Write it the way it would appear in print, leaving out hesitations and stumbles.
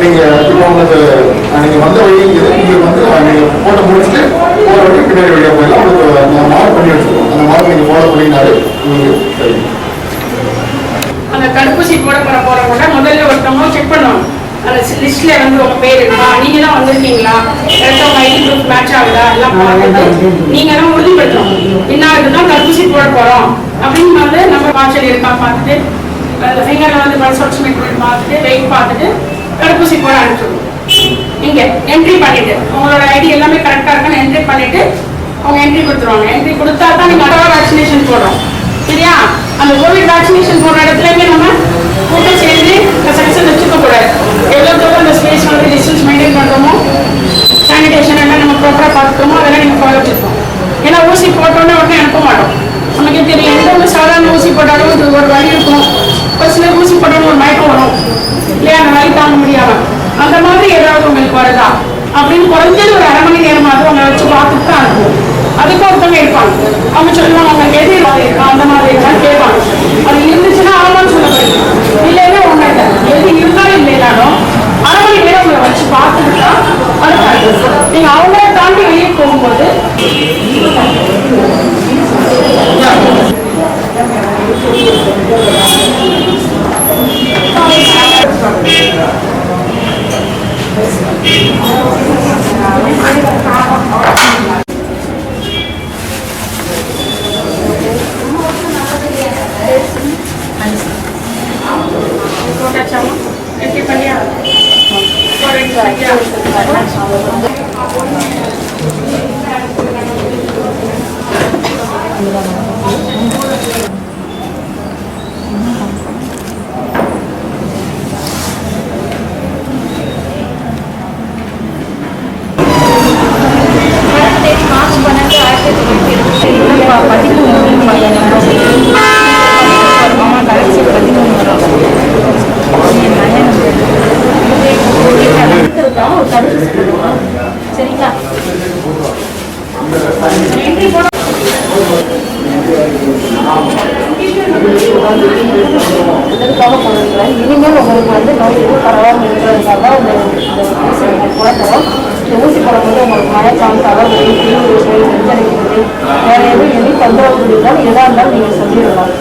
நீங்கள் இப்போ உங்களுக்கு நீங்கள் வந்த வழி உங்களுக்கு வந்து நீங்கள் போட்டோ முடிச்சுட்டு போகிற வழி பின்னாடி வழியாக போயிடலாம். உங்களுக்கு நான் மார்க் பண்ணி வச்சுருக்கோம். அந்த மார்க் நீங்கள் ஃபாலோ பண்ணினாலே உங்களுக்கு சரி. அந்த தடுப்பூசி போறவங்க முதல்ல ஒருத்தவங்க செக் பண்ணுவாங்க. அந்த லிஸ்ட்ல வந்து உங்க பேர் இருக்கா, நீங்க தான் வந்திருக்கீங்களா, கரெக்டாக உங்க ஐடி ப்ரூஃப் மேட்ச் ஆகுதா எல்லாம் பார்த்துட்டு நீங்க தான் உறுதிப்படுத்தணும். இன்னாருக்குதான் தடுப்பூசி போட போறோம் அப்படின்னு வந்து நம்ம காய்ச்சல் இருக்கா பார்த்துட்டு அந்த ஃபிங்கர்ல வந்து பல்ஸ் மீட்டர் பார்த்துட்டு வெயிட் பார்த்துட்டு தடுப்பூசி போட அனுப்பிச்சிடுவோம். இங்க என்ட்ரி பண்ணிட்டு உங்களோட ஐடி எல்லாமே கரெக்டா இருக்கான்னு என்ட்ரி பண்ணிட்டு அவங்க என்ட்ரி கொடுத்துருவாங்க. என்ட்ரி கொடுத்தா தான் நீங்க அடுத்த வேக்சினேஷன் போடுறோம். சரியா? அந்த கோவிட் வேக்சினேஷன் போடுற இடத்துலயுமே நம்ம கூட்டம் சேர்ந்து செக்ஷன் வச்சுக்க கூடாது. எவ்வளோ தூரம் அந்த ஸ்பேஸ் வந்து டிஸ்டன்ஸ் மெயின்டைன் பண்ணுறோமோ, சானிடேஷன் எல்லாம் நம்ம ப்ராப்பராக பார்த்துக்கோமோ அதெல்லாம் நீங்கள் ஃபாலோ வச்சுருக்கோம். ஏன்னா ஊசி போட்டோன்னே உடனே அனுப்ப மாட்டோம். நமக்கு தெரியும் எந்த ஒரு சாதாரண ஊசி போட்டாலும் ஒரு வலி இருக்கும். ஒரு சில ஊசி போட்டாலும் ஒரு மயக்கம் வரும் இல்லையா, அந்த வலி தாங்க முடியாமல். அந்த மாதிரி ஏதாவது உங்களுக்கு வருதா அப்படின்னு குறைஞ்சது ஒரு அரை மணி நேரமாவது அவங்க வச்சு பார்த்துட்டு தான் அனுப்புவோம். அதுக்கு ஒருத்தவங்க இருப்பாங்க. அவங்க சொல்லுவாங்க அவங்களுக்கு எது இருக்கா அந்த மாதிரி இருக்கான்னு கேட்பாங்க. அது இருந்துச்சுன்னா ஆமான்னு சொல்ல முடியும், இல்லைன்னா ஒன்றும் இல்லை. எது இருந்தாலும் இல்லைனாலும் அரை மணி நேரம் உங்களை வச்சு பார்த்துட்டு தான் அடுத்த நீங்க அவங்கள தாண்டி வெளியே போகும்போது சரிங்களா? அதற்காக போனீங்களா? இனிமேல் உங்களுக்கு வந்து நோய் எதுவும் பரவாமல் இருக்கிறதுக்காக இந்த போடப்போம். இந்த ஊசி போடும்போது உங்களுக்கு மயக்கம், தலைவலி, தீவிர நெஞ்சடைக்கிறது, வேற எதுவும் தொந்தரவு இருந்தாலும் எதாக இருந்தாலும் நீங்கள் சொல்லிடலாம்.